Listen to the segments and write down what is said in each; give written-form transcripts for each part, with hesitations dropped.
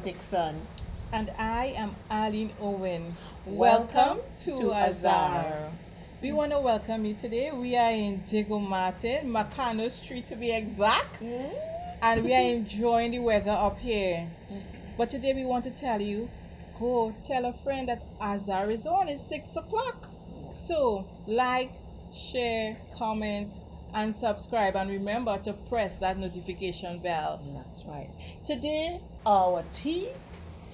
Dixon. And I am Arlene Owen. Welcome to Azar. Azar. We want to welcome you today. We are in Diego Martin, Macano Street to be exact. And we are enjoying the weather up here. But today we want to tell you, go tell a friend that Azar is on. It's 6 o'clock. So, like, share, comment, and subscribe. And remember to press that notification bell. That's right. Today, our tea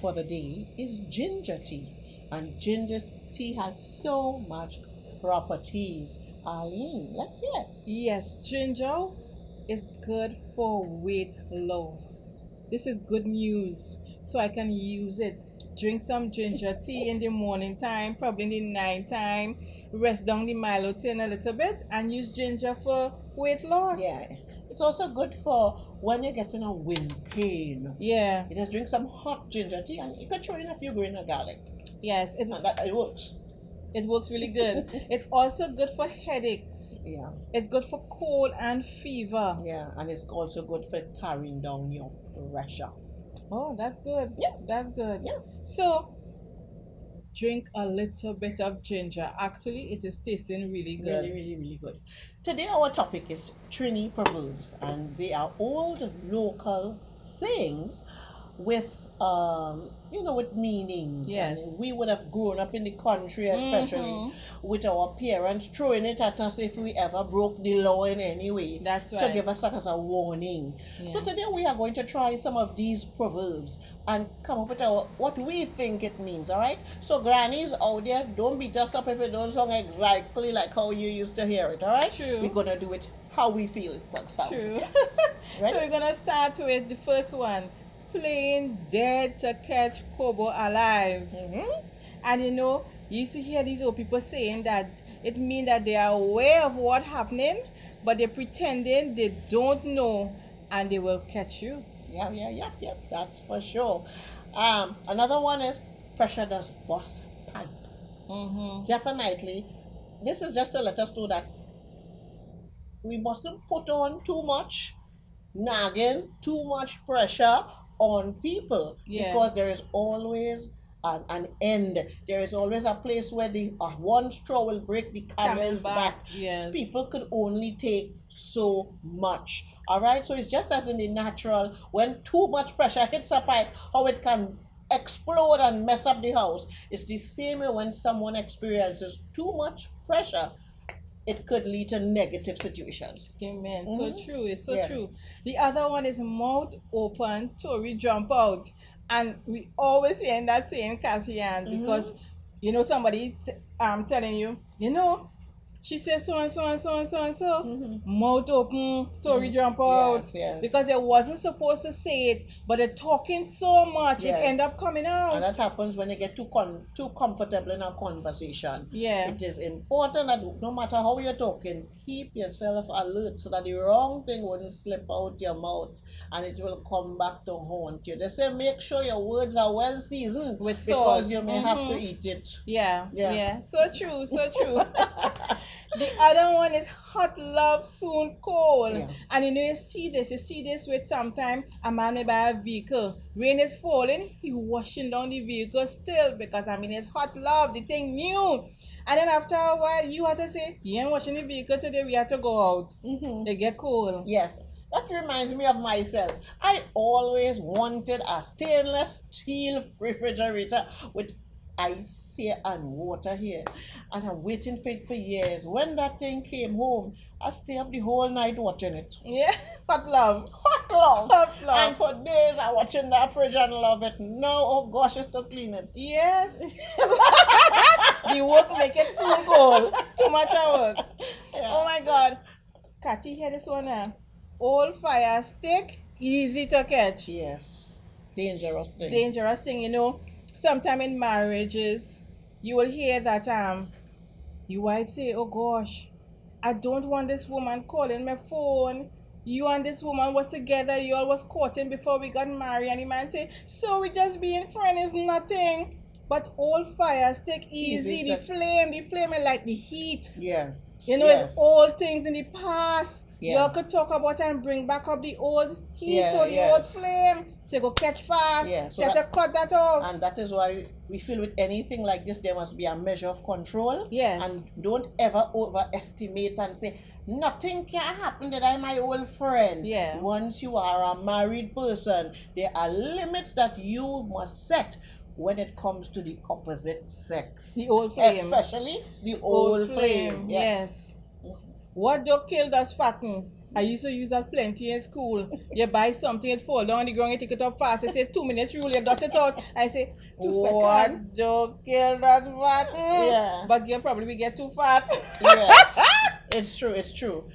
for the day is ginger tea. And ginger tea has so much properties. Arlene, let's hear it. Yes, ginger is good for weight loss. This is good news. So I can use it. Drink some ginger tea in the morning time, probably in the night time. Rest down the Milo tin a little bit and use ginger for weight loss. Yeah. It's also good for when you're getting a wind pain. Yeah. You just drink some hot ginger tea and you can throw in a few grains of garlic. Yes, And it works. it works really good. It's also good for headaches. Yeah. It's good for cold and fever. Yeah. And it's also good for carrying down your pressure. Oh, that's good. Yeah. That's good. Yeah. So, drink a little bit of ginger. Actually, it is tasting really good. Really, really, really good. Today our topic is Trini Proverbs, and they are old local sayings with with meanings. Yes. And we would have grown up in the country, especially with our parents throwing it at us if we ever broke the law in any way. That's To right. give us as a warning. So today we are going to try some of these proverbs and come up with what we think it means, all right? So grannies out there, don't beat us up if it don't sound exactly like how you used to hear it, all right? True. We're going to do it how we feel it sounds. True. Right? So we're gonna start with the first one. Playing dead to catch Kobo alive. And you used to hear these old people saying that it means that they are aware of what's happening, but they're pretending they don't know and they will catch you. Yeah. That's for sure. Another one is pressure does bust pipe. Definitely. This is just to let us know that we mustn't put on too much nagging, too much pressure on people, because there is always an end. There is always a place where the one straw will break the camel's back. Yes. People could only take so much. All right, so it's just as in the natural, when too much pressure hits a pipe, how it can explode and mess up the house. It's the same way when someone experiences too much pressure, it could lead to negative situations. Amen. So true. It's so true. The other one is mouth open, Tory jump out. And we always hear that saying, Kathy Ann, because somebody telling you, she says so and so and so and so and so. Mouth open, Tory jump out. Yes. Because they wasn't supposed to say it, but they're talking so much, it end up coming out. And that happens when they get too comfortable in a conversation. Yeah. It is important that no matter how you're talking, keep yourself alert so that the wrong thing wouldn't slip out your mouth and it will come back to haunt you. They say make sure your words are well seasoned with salt, because you may have to eat it. Yeah. So true. The other one is hot love soon cold. Yeah. And you see this with sometime a man may buy a vehicle. Rain is falling, he washing down the vehicle still because it's hot love, the thing new. And then after a while you have to say, you ain't washing the vehicle today, we have to go out. They get cold. Yes. That reminds me of myself. I always wanted a stainless steel refrigerator with ice here and water here, and I'm waiting for it for years. When that thing came home, I stayed up the whole night watching it. Yeah, hot love. And for days I watching that fridge and love it. Now, oh gosh, it's to clean it. Yes. The work make it soon cold. Too much work. Yeah. Oh my God. Cathy, hear this one now. Old fire stick easy to catch. Yes. Dangerous thing. Dangerous thing, sometime in marriages you will hear that the wife say, oh gosh, I don't want this woman calling my phone. You and this woman was together, you all was courting before we got married, and the man say, so we just being friends is nothing. But old fires take easy. The flame is like the heat. Yeah. It's old things in the past. Yeah. You could talk about and bring back up the old heat or the old flame. So you go catch fast. Yeah. So you have to cut that off. And that is why we feel with anything like this, there must be a measure of control. Yes. And don't ever overestimate and say, nothing can happen that I'm my old friend. Yeah. Once you are a married person, there are limits that you must set when it comes to the opposite sex. The old flame. Especially the old flame. Yes. What dog kill does fatten. I used to use that plenty in school. You buy something, it fall down on the ground, you take it up fast. They say 2 minutes rule, you dust it out. I say, 2 seconds. What dog kill does fatten? Yeah. But you probably will get too fat. Yes. It's true.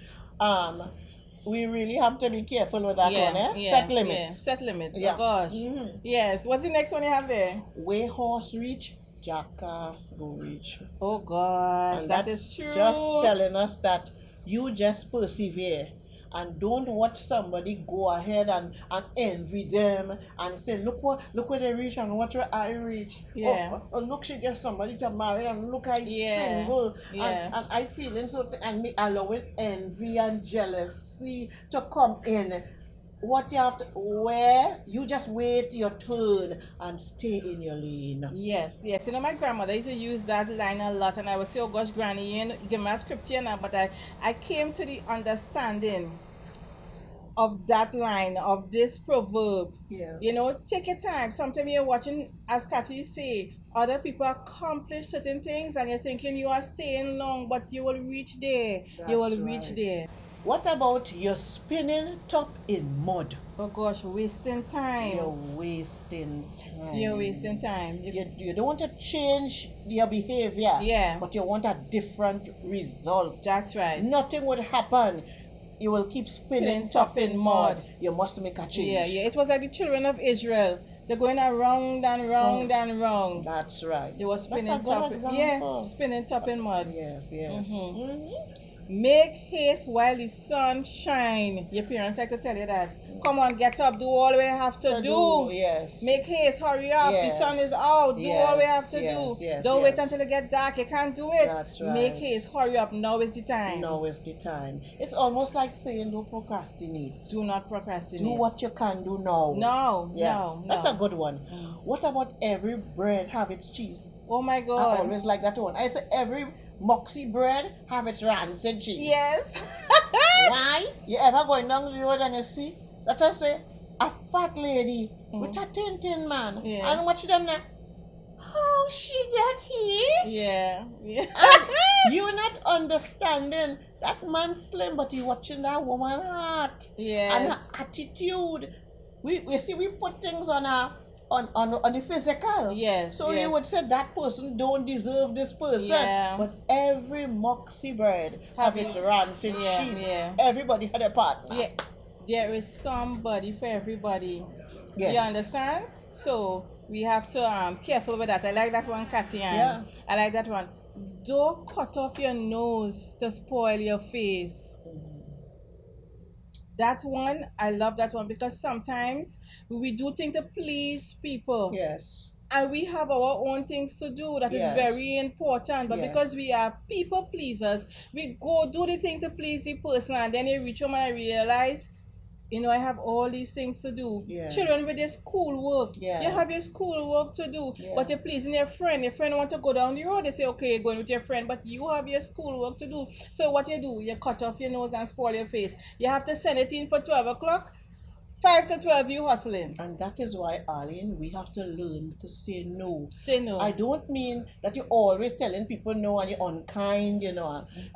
We really have to be careful with that one, eh? Yeah, Set limits. Yeah. Set limits. Yeah. Oh gosh. Mm-hmm. Yes. What's the next one you have there? Way horse reach, jackass go reach. Oh gosh, And that that's is true. just telling us that you just persevere and don't watch somebody go ahead and envy them and say, look where they reach and what where I reach. Yeah. Oh, look, she gets somebody to marry and look, I single. Yeah. And I feeling so and me allowing envy and jealousy to come in. What you have to, where you just wait your turn and stay in your lane. Yes. My grandmother used to use that line a lot, and I would say, oh gosh, Granny, give me a scripture now. But I came to the understanding of that line, of this proverb. Yeah. Take your time. Sometimes you're watching, as Kathy say, other people accomplish certain things, and you're thinking you are staying long, but you will reach there. You will reach there. What about your spinning top in mud? Oh gosh, wasting time. You're wasting time. You don't want to change your behavior. Yeah. But you want a different result. That's right. Nothing would happen. You will keep spinning top in mud. You must make a change. Yeah. It was like the children of Israel. They're going around and round and round. That's right. They were spinning top. Spinning top in mud. Yes. Make haste while the sun shine. Your parents like to tell you that. Come on, get up, do all we have to do. Yes. Make haste, hurry up. Yes. The sun is out. Do all we have to do. Yes, Don't wait until it get dark. You can't do it. That's right. Make haste, hurry up. Now is the time. Now is the time. It's almost like saying don't procrastinate. Do not procrastinate. Do what you can do now. No. That's a good one. What about every bread have its cheese? Oh my God. I always like that one. I say every moxie bread have its rancid cheese. Yes. Why? You ever going down the road and you see that I say a fat lady with a tin man and watch them now. How she get here? Yeah. And you're not understanding that man slim, but you watching that woman heart and her attitude. We put things on the physical. Yes. So you would say that person don't deserve this person. Yeah. But every moxie bread have its rancid cheese. Yeah. Everybody had a partner. Yeah. There is somebody for everybody. Yes. You understand? So we have to careful with that. I like that one, Kathy. Yeah. I like that one. Don't cut off your nose to spoil your face. That one, I love that one, because sometimes we do things to please people. Yes. And we have our own things to do that is very important. But because we are people pleasers, we go do the thing to please the person, and then you reach home and I realize, I have all these things to do. Yeah. Children with their school work. Yeah. You have your school work to do. Yeah. But you're pleasing your friend. Your friend wants to go down the road. They say, okay, you're going with your friend. But you have your school work to do. So what you do, you cut off your nose and spoil your face. You have to send it in for 12 o'clock. 5 to 12, you hustling. And that is why, Arlene, we have to learn to say no. Say no. I don't mean that you're always telling people no and you're unkind,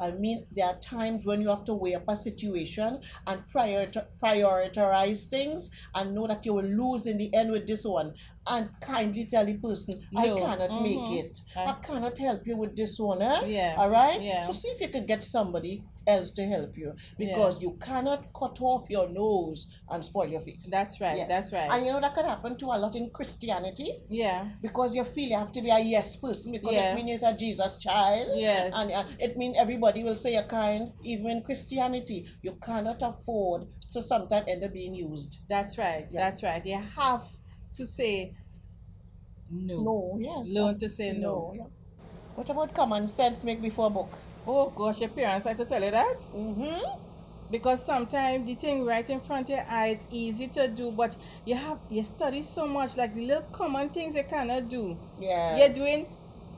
I mean, there are times when you have to weigh up a situation and prioritize things and know that you will lose in the end with this one. and kindly tell the person, I No. cannot make it. I cannot help you with this one. Yeah. All right? Yeah. So see if you could get somebody else to help you, because you cannot cut off your nose and spoil your face. That's right. Yes. That's right. And you know that could happen to a lot in Christianity, Yeah. because you feel you have to be a yes person, because Yeah. it means you're a Jesus child. Yes. And it means everybody will say you're kind. Even in Christianity, you cannot afford to sometimes end up being used. That's right. Yeah. That's right. You have to say no. No, yes. Learn to say no. Yeah. What about common sense make before book? Oh gosh, your parents like to tell you that? Mm-hmm. Because sometimes the thing right in front of your eye, it's easy to do, but you study so much, like the little common things you cannot do. Yes. You're doing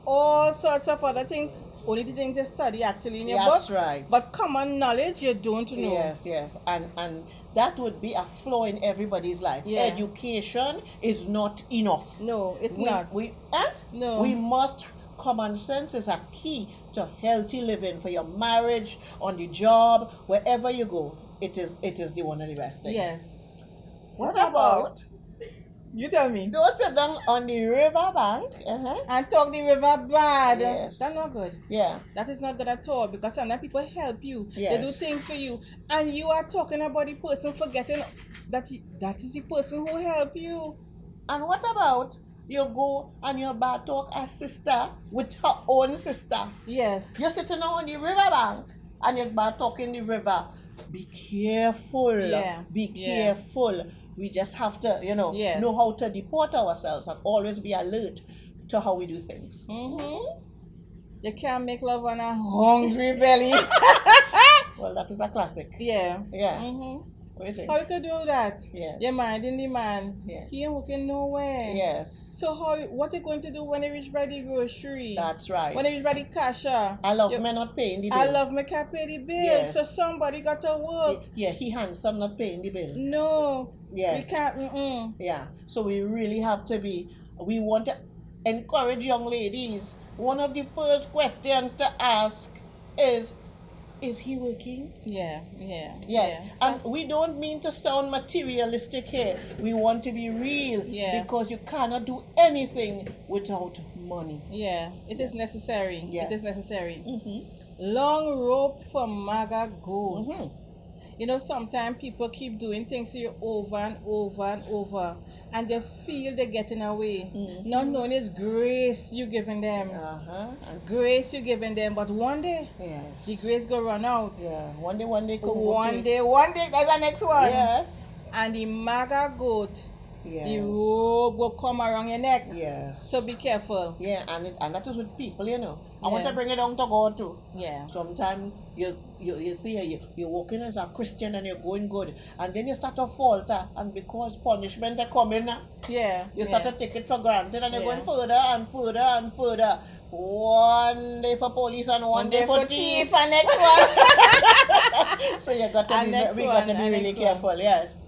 all sorts of other things, only the things you study actually in your book. That's right. But common knowledge you don't know. Yes. And that would be a flaw in everybody's life. Yeah. Education is not enough. No, it's not. No. We must. Common sense is a key to healthy living for your marriage, on the job, wherever you go. It is the one of the best thing. Yes. What about You tell me. don't sit down on the river bank? And talk the river bad. Yes. That's not good. Yeah. That is not good at all, because sometimes people help you. Yes. They do things for you. And you are talking about the person, forgetting that is the person who helped you. And what about you go and you bad talk a sister with her own sister? Yes. You're sitting on the river bank and you're bad talking the river. Be careful. Yeah. Be Yeah. careful. We just have to, Yes. know how to deport ourselves and always be alert to how we do things. Mm-hmm. You can't make love on a hungry belly. Well, that is a classic. Yeah. Yeah. Mm-hmm. What do you think? How to do that? Yes. You're minding the man. Yeah. He ain't working nowhere. Yes. So what you going to do when you reach by the grocery? That's right. When you reach by the cashier? I love me not paying the bill. I love me can't pay the bill. Yes. So somebody got to work. Yeah, he handsome not paying the bill. No. Yes. We can't. Yeah. So we really have to we want to encourage young ladies. One of the first questions to ask is he working? Yeah. Yes. Yeah. And we don't mean to sound materialistic here. We want to be real. Yeah. Because you cannot do anything without money. Yeah. It is necessary. Yes. It is necessary. Mm-hmm. Long rope for maga goat. Mm-hmm. You know, sometimes people keep doing things to you over and over and over, and they feel they're getting away. Mm-hmm. Not knowing it's grace you giving them. And Grace you giving them, but one day yeah. the grace go run out. Yeah. One day come One day, that's the next one. Yes. And the maga goat, Yes. the robe will come around your neck. Yes. So be careful. Yeah, and that is with people, I want Yeah. to bring it down to God too. Yeah. Sometimes you see you're walking as a Christian and you're going good, and then you start to falter, and because punishment are coming, Yeah. you start to take it for granted, and you're Yeah. going further and further and further. One day for police and one day for thief. and next one. So you got to And be next we one, got to be and really next careful. Yes.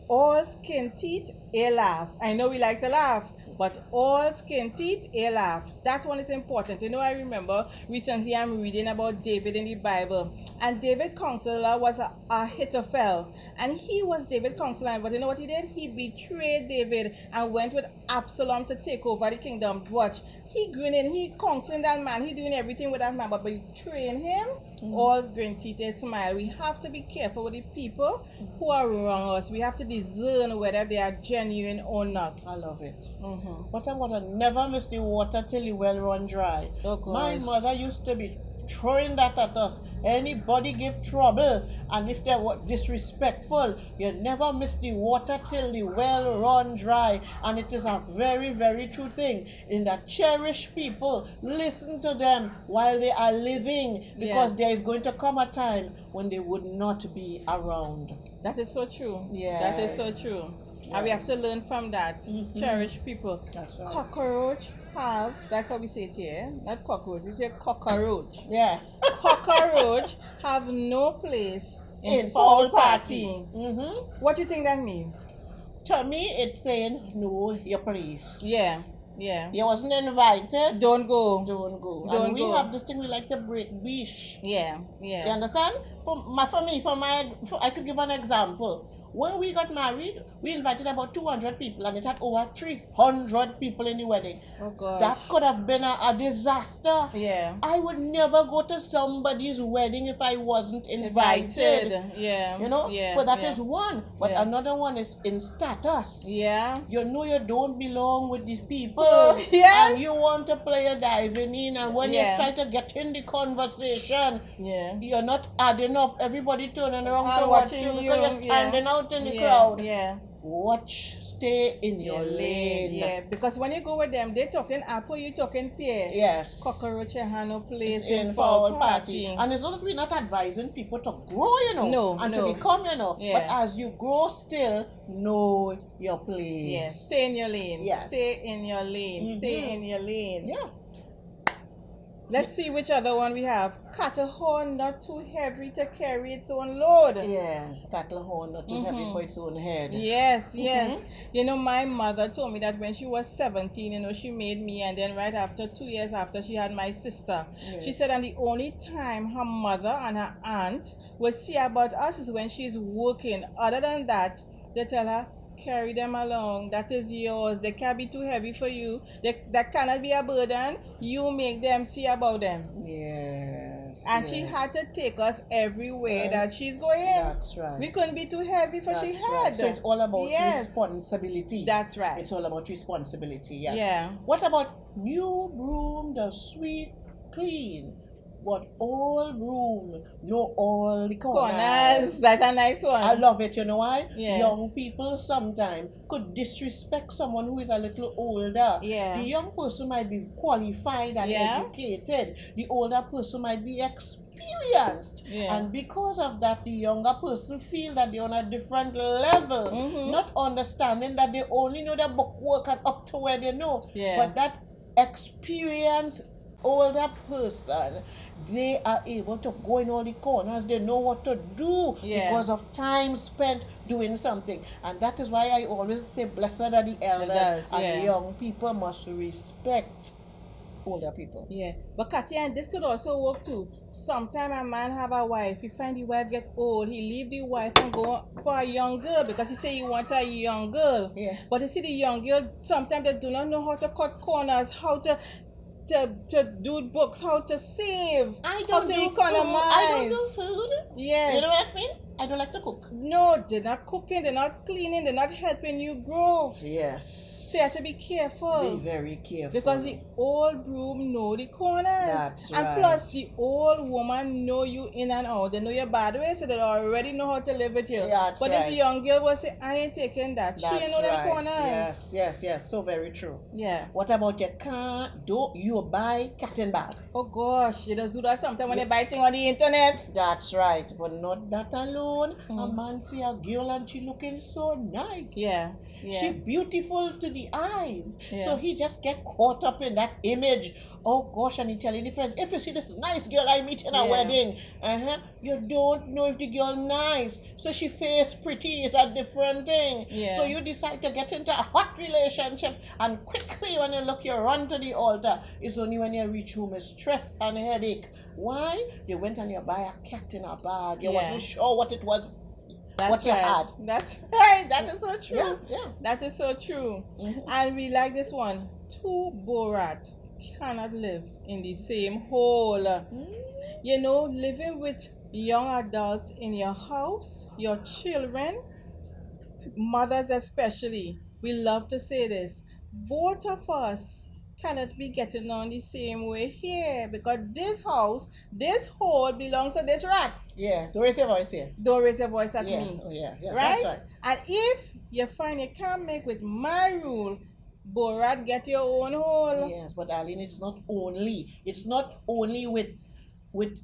All skin teeth, a laugh. I know we like to laugh, but all skin teeth, a laugh. That one is important. You know, I remember recently I'm reading about David in the Bible, and David's counselor was a Ahithophel, and he was David's counselor. But you know what he did? He betrayed David and went with Absalom to take over the kingdom. Watch, he grinning, he counseling that man, he doing everything with that man, but betraying him. All grin teeth and smile. We have to be careful with the people who are wrong us. We have to discern whether they are genuine or not. I love it. Mm-hmm. But I'm gonna never miss the water till the well run dry. Oh, gosh. My mother used to be throwing that at us. Anybody give trouble, and if they were disrespectful, you never miss the water till the well run dry. And it is a very, very true thing. In that cherish people, listen to them while they are living, because Yes. there is going to come a time when they would not be around. That is so true. Yes. That is so true. And we have to learn from that. Mhm. Cherish people. That's right. Cockroach have, that's how we say it here. Not cockroach, we say cockroach. Yeah. Cockroach have no place in In foul foul party. Mm-hmm. What do you think that means? To me, it's saying know your place. Yeah. Yeah. You wasn't invited. Don't go. Don't go. Don't and we go. have this thing we like to break bish. Yeah. You Yeah. understand? I could give an example. When we got married, we invited about 200 people and it had over 300 people in the wedding. Oh gosh. That could have been a disaster. Yeah. I would never go to somebody's wedding if I wasn't invited. Yeah. You know? Yeah. But that yeah. is one. But Yeah. another one is in status. Yeah. You know you don't belong with these people. Oh, yes. And you want to play a diving in, and when Yeah. you try to get in the conversation, Yeah. you're not adding up. Everybody turning around And to watch watching you because you, you're standing out in the Yeah. crowd. Yeah. Watch, stay in your lane. Yeah, because when you go with them, they talking apple, you talking pear. Yes. Cockroach have no place It's in in foul foul party. And it's not that we're not advising people to grow, you know, No, and no. to become, you know. Yeah. But as you grow, still know your place. Yeah, stay in your lane. Yes. Stay in your lane. Stay in your lane. Yeah. Let's see which other one we have. Cattle horn not too heavy to carry its own load. Yeah. Cattle horn not too heavy for its own head. Yes, yes. You know, my mother told me that when she was 17, you know, she made me, and then right after, 2 years after, she had my sister. Yes. She said, and the only time her mother and her aunt will see about us is when she's working. Other than that, they tell her, carry them along. That is yours. They can't be too heavy for you. That cannot be a burden. You make them see about them. Yes. And she had to take us everywhere that she's going. That's right. We couldn't be too heavy for she had. Right. So it's all about Yes. responsibility. That's right. It's all about responsibility. Yes. Yeah. What about new broom does sweep clean, but old broom know all the Corners. That's a nice one. I love it. You know why? Yeah. Young people sometimes could disrespect someone who is a little older. Yeah. The young person might be qualified and Yeah. educated. The older person might be experienced. Yeah. And because of that, the younger person feel that they're on a different level, not understanding that they only know their book work and up to where they know. Yeah. But that experienced older person, they are able to go in all the corners. They know what to do Yeah. because of time spent doing something. And that is why I always say blessed are the elders, and yeah. young people must respect older people. Yeah, but Katia, and this could also work too. Sometimes a man have a wife, he find the wife get old, he leave the wife and go for a young girl because he say he want a young girl. Yeah. But you see the young girl, sometimes they do not know how to cut corners, how to do books, how to save, I how don't to do economize. food. I don't do food. Yes. You know what I mean? I don't like to cook. No, they're not cooking, they're not cleaning, they're not helping you grow. Yes. So you have to be careful. Be very careful. Because the old broom know the corners. That's and right. plus the old woman know you in and out. They know your bad ways, so they already know how to live with you. That's but right. this young girl will say, I ain't taking that. She ain't know them corners. Yes. So very true. Yeah. What about you can't do you buy cotton bag? Oh gosh, you just do that sometimes when they buy things on the internet. That's right. But not that alone. A man see a girl and she looking so nice. Yeah. She beautiful to the eyes. Yeah. So he just get caught up in that image. Oh gosh, and he telling the friends, if you see this nice girl I meet in a Yeah. wedding, you don't know if the girl nice. So she face pretty is a different thing. Yeah. So you decide to get into a hot relationship, and quickly when you look, you run to the altar. It's only when you reach home is stress and headache. Why? You went and you buy a cat in a bag. You Yeah. wasn't sure what it was. That's what you right. had. That's right. That is so true. Yeah. That is so true. And we like this one. Two Borat cannot live in the same hole. You know, living with young adults in your house, your children, mothers especially, we love to say this. Both of us cannot be getting on the same way here because this house, this hole belongs to this rat. Yeah. Don't raise your voice here. Don't raise your voice at Yeah. me. Oh, yeah. Right? That's right. And if you find you can't make with my rule, Borat, get your own hole. Yes, but Arlene, it's not only with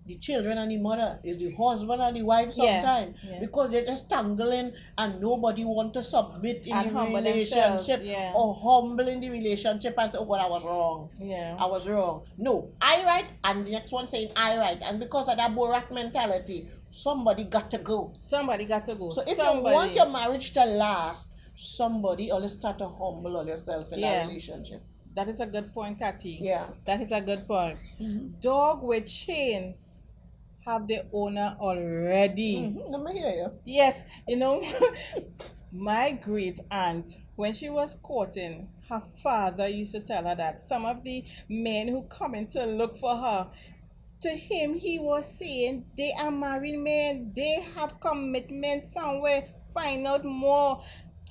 the children and the mother. It's the husband and the wife Yeah, sometimes. yeah. Because they're just tangling and nobody want to submit in And the humble themselves, relationship yeah. or humble in the relationship and say, oh God, I was wrong. Yeah. I was wrong. No, I right, and the next one saying I right. And because of that Borat mentality, somebody got to go. Somebody got to go. So if Somebody. you want your marriage to last, somebody always start to humble all yourself in Yeah. that relationship. That is a good point, Tati. Yeah. That is a good point. Dog with chain have their owner already. Let me hear you. Yes, my great aunt, when she was courting, her father used to tell her that some of the men who come in to look for her, to him, he was saying they are married men, they have commitment somewhere, find out more.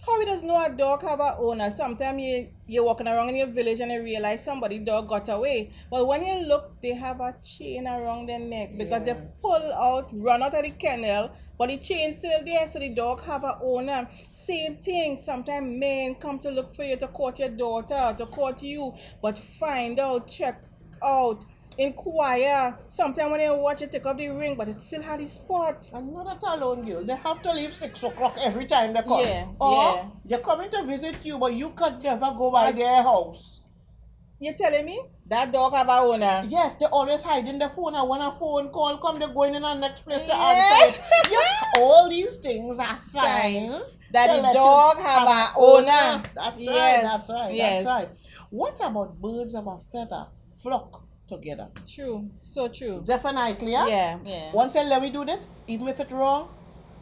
How he does know a dog have a owner? Sometimes you're walking around in your village and you realize somebody dog got away. But when you look, they have a chain around their neck because they pull out, run out of the kennel, but the chain still there, so the dog have a owner. Same thing. Sometimes men come to look for you to court your daughter, to court you, but find out, check out, inquire. Sometimes when you watch it, take off the ring, but it still had the spot. And not that alone, girl. They have to leave 6 o'clock every time they come. Yeah, Or yeah. they're coming to visit you, but you could never go by their house. You telling me that dog have a owner? Yes, they always hiding the phone, and when a phone call come, they're going in the next place to Yes. answer it. Yeah, all these things are signs that to the let you dog have an owner. That's Yes, right, that's right, yes. that's right. What about birds of a feather flock together? True, so true. Definitely, yeah? Yeah. Once you let me do this, even if it's wrong,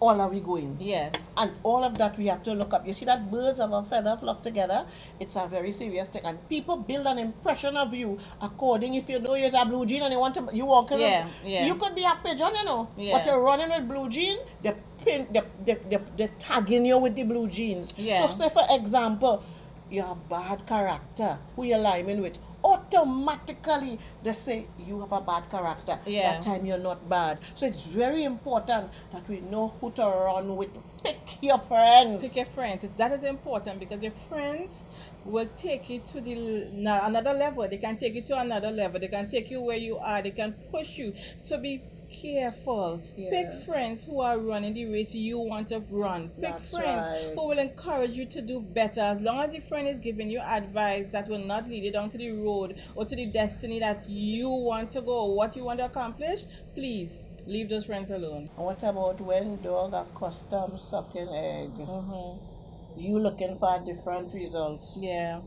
all are we going? Yes. And all of that we have to look up. You see that birds of a feather flock together? It's a very serious thing. And people build an impression of you according, if you know you're a blue jean and you walk in. Yeah. You could be a pigeon, Yeah. but you're running with blue jean, they're tagging you with the blue jeans. Yeah. So say for example, you have bad character, who you're lining with, automatically they say you have a bad character. Yeah. That time you're not bad. So it's very important that we know who to run with. Pick your friends. Pick your friends. That is important because your friends will take you to another level. They can take you to another level. They can take you where you are. They can push you. So be careful. Yeah. Pick friends who are running the race you want to run. Pick That's friends right. who will encourage you to do better. As long as your friend is giving you advice that will not lead you down to the road or to the destiny that you want to go, what you want to accomplish, please leave those friends alone. And what about when dog are custom sucking egg? You looking for different results. Yeah.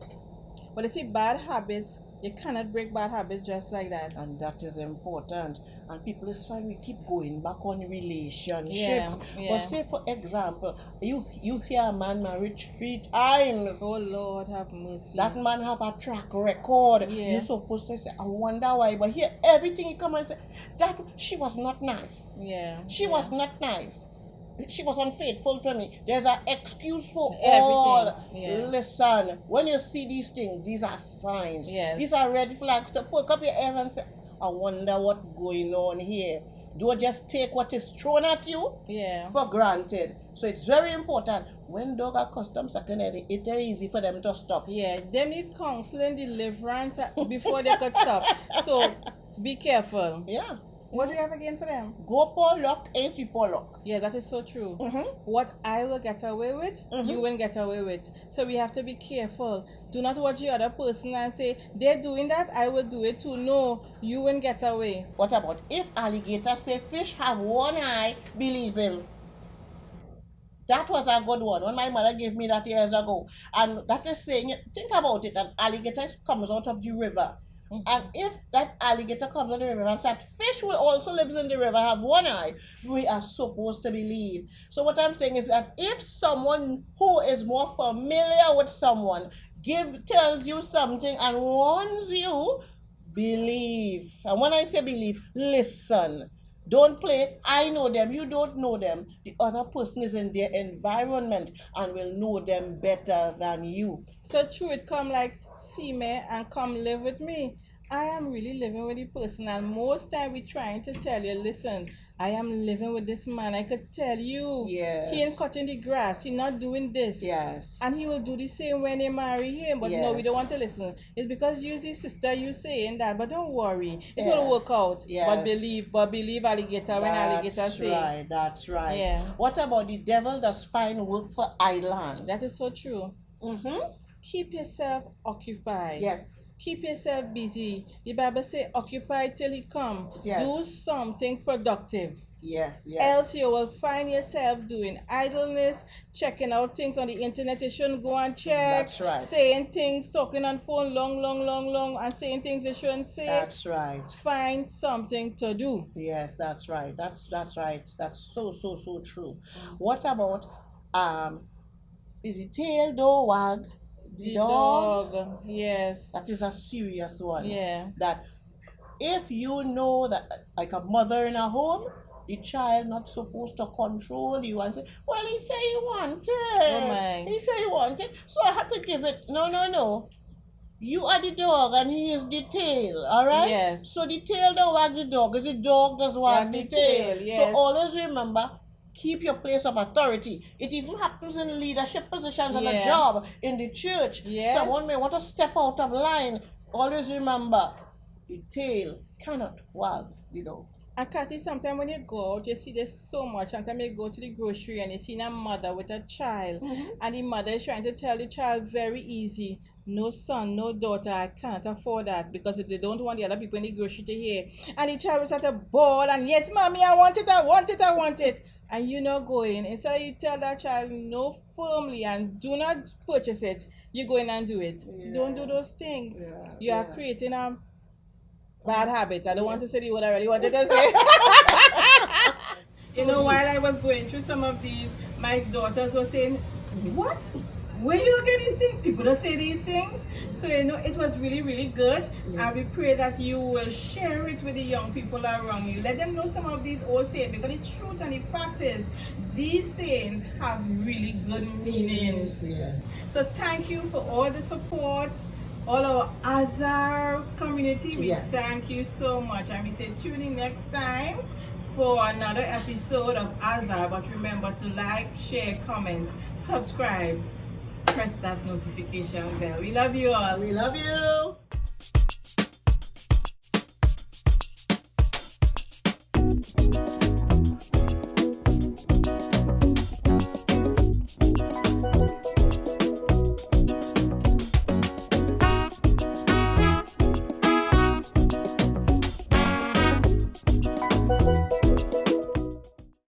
But you see, bad habits, you cannot break bad habits just like that. And that is important. And people is fine, we keep going back on relationships. Yeah. But say for example, you hear a man married 3 times. Oh Lord, have mercy. That man have a track record. Yeah. You're supposed to say, I wonder why. But here, everything he come and say, that she was not nice. Yeah. She was not nice. She was unfaithful to me. There's an excuse for Everything. all. Yeah. Listen, when you see these things, these are signs. Yes. These are red flags to perk up your ears and say, I wonder what's going on here. Don't just take what is thrown at you Yeah. for granted. So it's very important. When dog are custom sucking it ain't easy for them to stop. Yeah. Them need counseling, deliverance before they could stop. So be careful. Yeah. What do you have again for them? Go Pollock, if you Pollock. Yeah, that is so true. What I will get away with, you won't get away with. So we have to be careful. Do not watch the other person and say, they're doing that, I will do it too. No, you won't get away. What about if alligator say fish have one eye, believe him? That was a good one. When my mother gave me that years ago. And that is saying, think about it, an alligator comes out of the river. And if that alligator comes out of the river and said fish will also lives in the river, have one eye, we are supposed to believe. So what I'm saying is that if someone who is more familiar with someone tells you something and warns you, believe. And when I say believe, listen. Don't play, I know them, you don't know them. The other person is in their environment and will know them better than you. So true, it come like, see me and come live with me. I am really living with the person, and most time we trying to tell you, listen, I am living with this man. I could tell you. Yes. He ain't cutting the grass. He not doing this. Yes. And he will do the same when they marry him. But no, we Yes. don't want to listen. It's because you his sister, you saying that. But don't worry. It Yeah. will work out. Yes. But believe alligator when alligator say. Right, that's right. Yeah. What about the devil does find work for islands? That is so true. Keep yourself occupied. Yes. Keep yourself busy. The Bible say, occupy till he come. Yes. Do something productive. Yes, Else yes. you will find yourself doing idleness, checking out things on the internet you shouldn't go and check. That's right. Saying things, talking on phone long, and saying things you shouldn't say. That's right. Find something to do. Yes, that's right. That's right. That's so true. What about is the tail don't wag the dog? Yes. That is a serious one. Yeah. That if you know that, like a mother in a home, the child not supposed to control you and say, well, he said he wanted. Oh my. He said he wanted, so I have to give it. No. You are the dog and he is the tail, alright? Yes. So the tail don't wag the dog, it's the dog does wag the tail. Yes. So always remember, keep your place of authority. It even happens in leadership positions on a job, in the church. Yes. Someone may want to step out of line. Always remember, the tail cannot wag the dog. And Kathy, sometimes when you go out, you see there's so much. Sometimes you go to the grocery and you see a mother with a child, and the mother is trying to tell the child very easy, no son, no daughter, I can't afford that, because they don't want the other people in the grocery to hear. And the child was at a ball and, yes, mommy, I want it. And you not going. Instead you tell that child no firmly and do not purchase it, you go in and do it. Yeah. Don't do those things. Yeah. You are creating a bad habit. I don't want to say the word I really wanted to say. You know, while I was going through some of these, my daughters were saying, what? Where you get these things? People don't say these things. So, you know, it was really, really good. Yeah. And we pray that you will share it with the young people around you. Let them know some of these old sayings. Because the truth and the fact is, these sayings have really good meanings. Yes. So thank you for all the support. All our Azar community, we thank you so much. And we say tune in next time for another episode of Azar. But remember to like, share, comment, subscribe, press that notification bell. We love you all. We love you.